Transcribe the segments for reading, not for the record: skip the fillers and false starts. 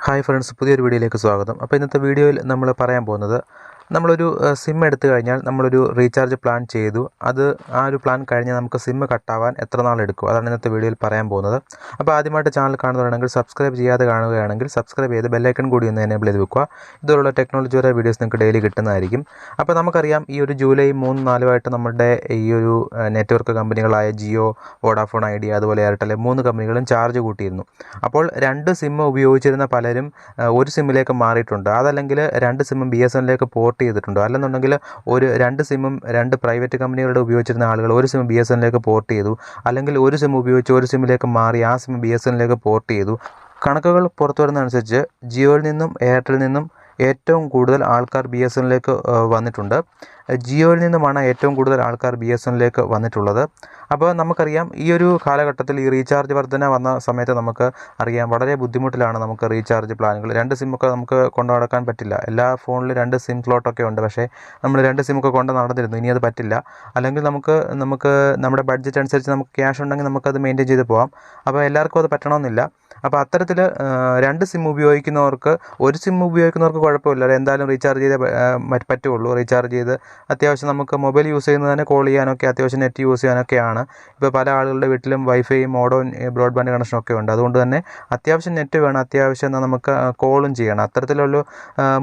Hi friends, പുതിയൊരു വീഡിയോയിലേക്ക് സ്വാഗതം. അപ്പോൾ ഇന്നത്തെ വീഡിയോയിൽ നമ്മൾ പറയാൻ പോകുന്നത്, നമ്മളൊരു സിം എടുത്തു കഴിഞ്ഞാൽ നമ്മളൊരു റീചാർജ് പ്ലാൻ ചെയ്തു, ആ ഒരു പ്ലാൻ കഴിഞ്ഞാൽ നമുക്ക് സിം കട്ടാവാൻ എത്ര നാളെടുക്കും, അതാണ് ഇന്നത്തെ വീഡിയോയിൽ പറയാൻ പോകുന്നത്. അപ്പോൾ ആദ്യമായിട്ട് ചാനൽ കാണുന്നവരാണെങ്കിൽ സബ്സ്ക്രൈബ് ചെയ്യാതെ കാണുകയാണെങ്കിൽ സബ്സ്ക്രൈബ് ചെയ്ത് ബെല്ലൈക്കൺ കൂടി ഒന്ന് എനേബിൾ ചെയ്ത് വെക്കുക. ഇതുപോലുള്ള ടെക്നോളജിയുടെ വീഡിയോസ് നിങ്ങൾക്ക് ഡെയിലി കിട്ടുന്നതായിരിക്കും. അപ്പോൾ നമുക്കറിയാം, ഈ ഒരു ജൂലൈ 3-4 നമ്മുടെ ഈ ഒരു നെറ്റ്വർക്ക് കമ്പനികളായ ജിയോ, വോഡാഫോൺ ഐഡിയ, അതുപോലെ എയർടെൽ 3 കമ്പനികളും ചാർജ് കൂട്ടിയിരുന്നു. അപ്പോൾ 2 സിം ഉപയോഗിച്ചിരുന്ന പലരും ഒരു സിമ്മിലേക്ക് മാറിയിട്ടുണ്ട്. അതല്ലെങ്കിൽ 2 സിമ്മും BSNL പോർട്ട് ചെയ്തിട്ടുണ്ട്. അല്ലെന്നുണ്ടെങ്കിൽ 2 സിമ്മും 2 പ്രൈവറ്റ് കമ്പനികളുടെ ഉപയോഗിച്ചിരുന്ന ആളുകൾ ഒരു സിം BSNL പോർട്ട് ചെയ്തു. അല്ലെങ്കിൽ ഒരു സിം ഉപയോഗിച്ച് ഒരു സിമ്മിലേക്ക് മാറി ആ സിം BSNL പോർട്ട് ചെയ്തു. കണക്കുകൾ പുറത്തു വരുന്നതനുസരിച്ച് ജിയോയിൽ നിന്നും എയർടെലിൽ നിന്നും ഏറ്റവും കൂടുതൽ ആൾക്കാർ BSNL വന്നിട്ടുണ്ട്. ജിയോയിൽ നിന്നുമാണ് ഏറ്റവും കൂടുതൽ ആൾക്കാർ BSNL വന്നിട്ടുള്ളത്. അപ്പോൾ നമുക്കറിയാം, ഈ ഒരു കാലഘട്ടത്തിൽ ഈ റീചാർജ് വർധന വന്ന സമയത്ത് നമുക്ക് അറിയാം, വളരെ ബുദ്ധിമുട്ടിലാണ് നമുക്ക് റീചാർജ് പ്ലാനുകൾ. 2 സിമ്മൊക്കെ നമുക്ക് കൊണ്ടു നടക്കാൻ പറ്റില്ല. എല്ലാ ഫോണിലും 2 സിം സ്ലോട്ടൊക്കെ ഉണ്ട്. പക്ഷേ നമ്മൾ 2 സിമ്മൊക്കെ കൊണ്ട് നടന്നിരുന്നു. ഇനി അത് പറ്റില്ല. അല്ലെങ്കിൽ നമുക്ക് നമ്മുടെ ബഡ്ജറ്റ് അനുസരിച്ച് നമുക്ക് ക്യാഷ് ഉണ്ടെങ്കിൽ നമുക്കത് മെയിൻറ്റെയിൻ ചെയ്ത് പോകാം. അപ്പോൾ എല്ലാവർക്കും അത് പറ്റണമെന്നില്ല. അപ്പോൾ അത്തരത്തിൽ 2 സിം ഉപയോഗിക്കുന്നവർക്ക്, ഒരു സിം ഉപയോഗിക്കുന്നവർക്ക് കുഴപ്പമില്ല, എന്തായാലും റീചാർജ് ചെയ്തേ പറ്റുള്ളൂ. റീചാർജ് ചെയ്ത് അത്യാവശ്യം നമുക്ക് മൊബൈൽ യൂസ് ചെയ്യുന്നത് തന്നെ കോൾ ചെയ്യാനൊക്കെ, അത്യാവശ്യം നെറ്റ് യൂസ് ചെയ്യാനൊക്കെയാണ്. ഇപ്പോൾ പല ആളുകളുടെ വീട്ടിലും വൈഫൈ, മോഡോ, ബ്രോഡ്ബാൻഡ് കണക്ഷനൊക്കെ ഉണ്ട്. അതുകൊണ്ട് തന്നെ അത്യാവശ്യം നെറ്റ് വേണം, അത്യാവശ്യം നമുക്ക് കോളും ചെയ്യണം. അത്തരത്തിലുള്ള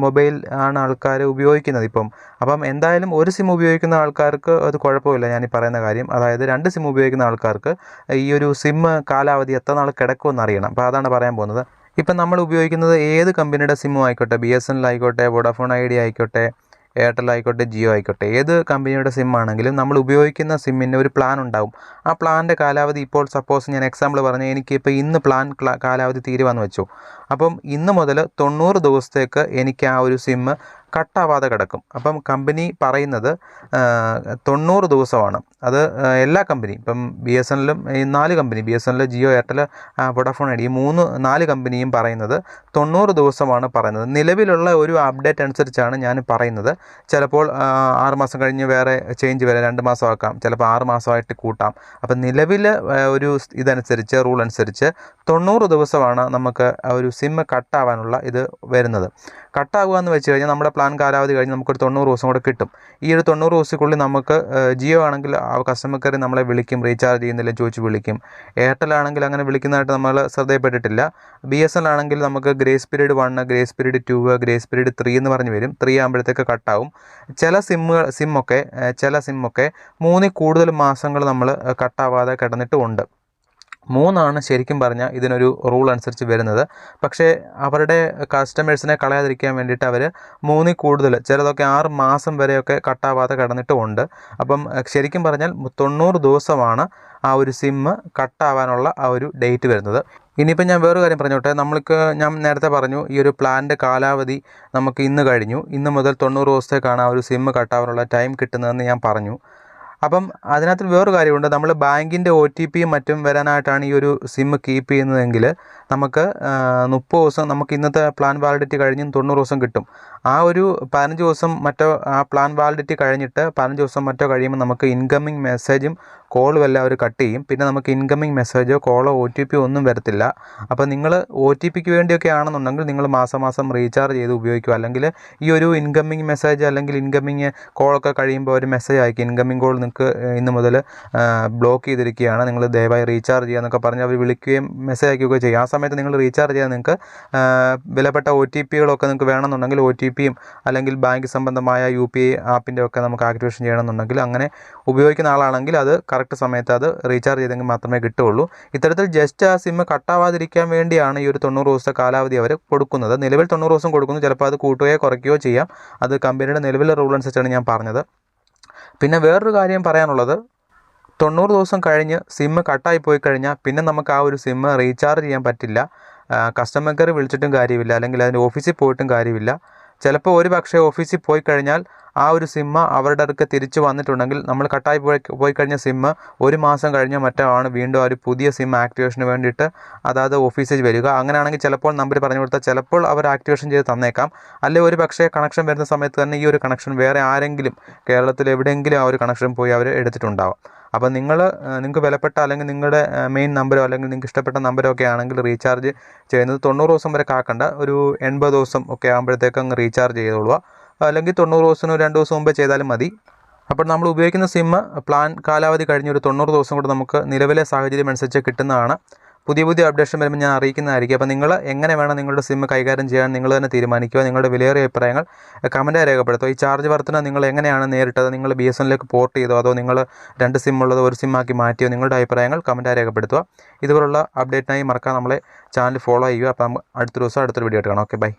മൊബൈൽ ആണ് ആൾക്കാർ ഉപയോഗിക്കുന്നത് ഇപ്പം. അപ്പം എന്തായാലും ഒരു സിം ഉപയോഗിക്കുന്ന ആൾക്കാർക്ക് അത് കുഴപ്പമില്ല. ഞാൻ ഈ പറയുന്ന കാര്യം, അതായത് 2 സിം ഉപയോഗിക്കുന്ന ആൾക്കാർക്ക് ഈ ഒരു സിം കാലാവധി എത്ര നാൾ കിടക്കുമെന്ന് അറിയണം. അപ്പോൾ അതാണ് പറയാൻ പോകുന്നത്. ഇപ്പം നമ്മൾ ഉപയോഗിക്കുന്നത് ഏത് കമ്പനിയുടെ സിമ്മും ആയിക്കോട്ടെ, BSNL ആയിക്കോട്ടെ, വോഡാഫോൺ ഐഡിയ ആയിക്കോട്ടെ, എയർടെൽ ആയിക്കോട്ടെ, ജിയോ ആയിക്കോട്ടെ, ഏത് കമ്പനിയുടെ സിം ആണെങ്കിലും നമ്മൾ ഉപയോഗിക്കുന്ന സിമ്മിന് ഒരു പ്ലാൻ ഉണ്ടാവും. ആ പ്ലാനിൻ്റെ കാലാവധി, ഇപ്പോൾ സപ്പോസ് ഞാൻ എക്സാമ്പിൾ പറഞ്ഞാൽ, എനിക്കിപ്പോൾ ഇന്ന് പ്ലാൻ കാലാവധി തീരുവാന്ന് വെച്ചു. അപ്പം ഇന്ന് മുതൽ 90 ദിവസത്തേക്ക് എനിക്ക് ആ ഒരു സിം കട്ടാവാതെ കിടക്കും. അപ്പം കമ്പനി പറയുന്നത് 90 ദിവസമാണ്. അത് എല്ലാ കമ്പനിയും, ഇപ്പം BSNLലും ഈ 4 കമ്പനി, BSNL, ജിയോ, എയർടെൽ, വോഡാഫോൺ ഐഡിയ, 4 കമ്പനിയും പറയുന്നത് 90 ദിവസമാണ് പറയുന്നത്. നിലവിലുള്ള ഒരു അപ്ഡേറ്റ് അനുസരിച്ചാണ് ഞാൻ പറയുന്നത്. ചിലപ്പോൾ 6 മാസം കഴിഞ്ഞ് വേറെ ചേഞ്ച് വരെ 2 മാസം ആക്കാം, ചിലപ്പോൾ 6 മാസമായിട്ട് കൂട്ടാം. അപ്പം നിലവിൽ ഒരു ഇതനുസരിച്ച്, റൂൾ അനുസരിച്ച് 90 ദിവസമാണ് നമുക്ക് ഒരു സിം കട്ടാവാനുള്ള ഇത് വരുന്നത്. കട്ടാവുക എന്ന് വെച്ച് കഴിഞ്ഞാൽ നമ്മുടെ പ്ലാൻ കാലാവധി കഴിഞ്ഞ് നമുക്കൊരു 90 ദിവസം കൂടെ കിട്ടും. ഈ ഒരു 90 ദിവസത്തിനുള്ളിൽ നമുക്ക് ജിയോ ആണെങ്കിൽ കസ്റ്റമർ കെയർ നമ്മളെ വിളിക്കും, റീചാർജ് ചെയ്യുന്നില്ല ചോദിച്ച് വിളിക്കും. എയർടെൽ ആണെങ്കിൽ അങ്ങനെ വിളിക്കുന്നതായിട്ട് നമ്മൾ ശ്രദ്ധയപ്പെട്ടിട്ടില്ല. BSNL ആണെങ്കിൽ നമുക്ക് grace period 1, grace period 2, grace period 3 എന്ന് പറഞ്ഞ് വരും. 3 ആകുമ്പോഴത്തേക്ക് കട്ടാവും. ചില സിമ്മൊക്കെ 3 കൂടുതൽ മാസങ്ങൾ നമ്മൾ കട്ടാവാതെ കിടന്നിട്ടുമുണ്ട്. 3 ശരിക്കും പറഞ്ഞാൽ ഇതിനൊരു റൂൾ അനുസരിച്ച് വരുന്നത്. പക്ഷേ അവരുടെ കസ്റ്റമേഴ്സിനെ കളയാതിരിക്കാൻ വേണ്ടിയിട്ട് അവർ 3 കൂടുതൽ, ചിലതൊക്കെ 6 മാസം വരെയൊക്കെ കട്ടാവാതെ കിടന്നിട്ടുമുണ്ട്. അപ്പം ശരിക്കും പറഞ്ഞാൽ 90 ദിവസമാണ് ആ ഒരു സിമ്മ് കട്ടാവാനുള്ള ആ ഒരു ഡേറ്റ് വരുന്നത്. ഇനിയിപ്പോൾ ഞാൻ വേറൊരു കാര്യം പറഞ്ഞോട്ടെ. ഞാൻ നേരത്തെ പറഞ്ഞു, ഈ ഒരു പ്ലാനിൻ്റെ കാലാവധി നമുക്ക് ഇന്ന് കഴിഞ്ഞു. ഇന്ന് മുതൽ 90 ദിവസത്തേക്കാണ് ആ ഒരു സിമ്മ് കട്ടാവാനുള്ള ടൈം കിട്ടുന്നതെന്ന് ഞാൻ പറഞ്ഞു. അപ്പം അതിനകത്ത് വേറൊരു കാര്യമുണ്ട്. നമ്മൾ ബാങ്കിൻ്റെ OTPയും മറ്റും വരാനായിട്ടാണ് ഈ ഒരു സിം കീപ്പ് ചെയ്യുന്നതെങ്കിൽ നമുക്ക് 30 ദിവസം, നമുക്ക് ഇന്നത്തെ പ്ലാൻ വാലിഡിറ്റി കഴിഞ്ഞ് 90 ദിവസം കിട്ടും. ആ ഒരു 15 ദിവസം മറ്റോ, ആ പ്ലാൻ വാലിഡിറ്റി കഴിഞ്ഞിട്ട് 15 ദിവസം മറ്റോ കഴിയുമ്പോൾ നമുക്ക് ഇൻകമ്മിങ് മെസ്സേജും കോളും എല്ലാം അവർ കട്ട് ചെയ്യും. പിന്നെ നമുക്ക് ഇൻകമ്മിങ് മെസ്സേജോ കോളോ OTP ഒന്നും വരത്തില്ല. അപ്പോൾ നിങ്ങൾ OTPക്ക് വേണ്ടിയൊക്കെ ആണെന്നുണ്ടെങ്കിൽ നിങ്ങൾ മാസം റീചാർജ് ചെയ്ത് ഉപയോഗിക്കുക. അല്ലെങ്കിൽ ഈ ഒരു ഇൻകമ്മിങ് മെസ്സേജ് അല്ലെങ്കിൽ ഇൻകമ്മിങ് കോളൊക്കെ കഴിയുമ്പോൾ ഒരു മെസ്സേജ് അയക്കും, ഇൻകമ്മിങ് കോൾ നിങ്ങൾക്ക് ഇന്ന് മുതൽ ബ്ലോക്ക് ചെയ്തിരിക്കുകയാണ്, നിങ്ങൾ ദയവായി റീചാർജ് ചെയ്യുക എന്നൊക്കെ പറഞ്ഞ് അവർ വിളിക്കുകയും മെസ്സേജ് അയക്കുകയൊക്കെ ചെയ്യും. ആ സമയത്ത് നിങ്ങൾ റീചാർജ് ചെയ്യാൻ നിങ്ങൾക്ക് വിലപ്പെട്ട OTPകളൊക്കെ നിങ്ങൾക്ക് വേണമെന്നുണ്ടെങ്കിൽ OTPയും അല്ലെങ്കിൽ ബാങ്ക് സംബന്ധമായ UPI ആപ്പിൻ്റെ ഒക്കെ നമുക്ക് ആക്ടിവേഷൻ ചെയ്യണമെന്നുണ്ടെങ്കിൽ, അങ്ങനെ ഉപയോഗിക്കുന്ന ആളാണെങ്കിൽ അത് കറക്റ്റ് സമയത്ത് അത് റീചാർജ് ചെയ്തെങ്കിൽ മാത്രമേ കിട്ടുകയുള്ളൂ. ഇത്തരത്തിൽ ജസ്റ്റ് ആ സിം കട്ടാവാതിരിക്കാൻ വേണ്ടിയാണ് ഈ ഒരു 90 ദിവസത്തെ കാലാവധി അവർ കൊടുക്കുന്നത്. നിലവിൽ 90 ദിവസം കൊടുക്കുന്നു. ചിലപ്പോൾ അത് കൂട്ടുകയോ കുറയ്ക്കുകയോ ചെയ്യാം. അത് കമ്പനിയുടെ നിലവിലെ റൂൾ അനുസരിച്ചാണ് ഞാൻ പറഞ്ഞത്. പിന്നെ വേറൊരു കാര്യം പറയാനുള്ളത്, 90 ദിവസം കഴിഞ്ഞ് സിം കട്ടായി പോയി കഴിഞ്ഞാൽ പിന്നെ നമുക്ക് ആ ഒരു സിം റീചാർജ് ചെയ്യാൻ പറ്റില്ല. കസ്റ്റമർ കെയർ വിളിച്ചിട്ടും കാര്യമില്ല, അല്ലെങ്കിൽ അതിൻ്റെ ഓഫീസിൽ പോയിട്ടും കാര്യമില്ല. ചിലപ്പോൾ ഒരു പക്ഷേ ഓഫീസിൽ പോയി കഴിഞ്ഞാൽ ആ ഒരു സിമ്മ് അവരുടെ അടുക്ക് തിരിച്ചു വന്നിട്ടുണ്ടെങ്കിൽ, നമ്മൾ കട്ടായി പോയി കഴിഞ്ഞ സിമ്മ് 1 മാസം കഴിഞ്ഞോ മറ്റോ ആണ് വീണ്ടും ആ ഒരു പുതിയ സിം ആക്ടിവേഷന് വേണ്ടിയിട്ട് അതായത് ഓഫീസിൽ വരിക. അങ്ങനെയാണെങ്കിൽ ചിലപ്പോൾ നമ്പർ പറഞ്ഞു കൊടുത്താൽ ചിലപ്പോൾ അവർ ആക്ടിവേഷൻ ചെയ്ത് തന്നേക്കാം. അല്ലെങ്കിൽ ഒരു പക്ഷേ കണക്ഷൻ വരുന്ന സമയത്ത് തന്നെ ഈ ഒരു കണക്ഷൻ വേറെ ആരെങ്കിലും കേരളത്തിൽ എവിടെയെങ്കിലും ആ ഒരു കണക്ഷൻ പോയി അവർ എടുത്തിട്ടുണ്ടാവാം. അപ്പോൾ നിങ്ങൾക്ക് വിലപ്പെട്ട അല്ലെങ്കിൽ നിങ്ങളുടെ മെയിൻ നമ്പറോ അല്ലെങ്കിൽ നിങ്ങൾക്ക് ഇഷ്ടപ്പെട്ട നമ്പറോ ഒക്കെ ആണെങ്കിൽ റീചാർജ് ചെയ്യുന്നത് 90 ദിവസം വരെ കാക്കണ്ട, ഒരു 80 ദിവസം ഒക്കെ ആകുമ്പോഴത്തേക്ക് അങ്ങ് റീചാർജ് ചെയ്തോളുക. അല്ലെങ്കിൽ 90 ദിവസത്തിന് 2 ദിവസം മുമ്പേ ചെയ്താലും മതി. അപ്പോൾ നമ്മൾ ഉപയോഗിക്കുന്ന സിമ്മ് പ്ലാൻ കാലാവധി കഴിഞ്ഞ് ഒരു 90 ദിവസം കൂടെ നമുക്ക് നിലവിലെ സാഹചര്യം അനുസരിച്ച് കിട്ടുന്നതാണ്. പുതിയ അപ്ഡേഷൻ വരുമ്പോൾ ഞാൻ അറിയിക്കുന്നതായിരിക്കും. അപ്പോൾ നിങ്ങൾ എങ്ങനെ വേണം നിങ്ങളുടെ സിമ്മ് കൈകാര്യം ചെയ്യാൻ നിങ്ങൾ തന്നെ തീരുമാനിക്കുക. നിങ്ങളുടെ വിലയേറിയ അഭിപ്രായങ്ങൾ കമൻറ്റായി രേഖപ്പെടുത്തുക. ഈ ചാർജ് വർധന നിങ്ങൾ എങ്ങനെയാണ് നേരിട്ടത്? നിങ്ങൾ BSNL പോർട്ട് ചെയ്തോ അതോ നിങ്ങൾ 2 സിം ഉള്ളത് ഒരു സിമ്മാക്കി മാറ്റിയോ? നിങ്ങളുടെ അഭിപ്രായങ്ങൾ കമൻറ്റായി രേഖപ്പെടുത്തുക. ഇതുപോലുള്ള അപ്ഡേറ്റിനായി മറക്കാൻ നമ്മളെ ചാനൽ ഫോളോ ചെയ്യുക. അപ്പോൾ അടുത്ത ദിവസം അടുത്തൊരു വീഡിയോ ആയിട്ട് കാണാം. Okay, by.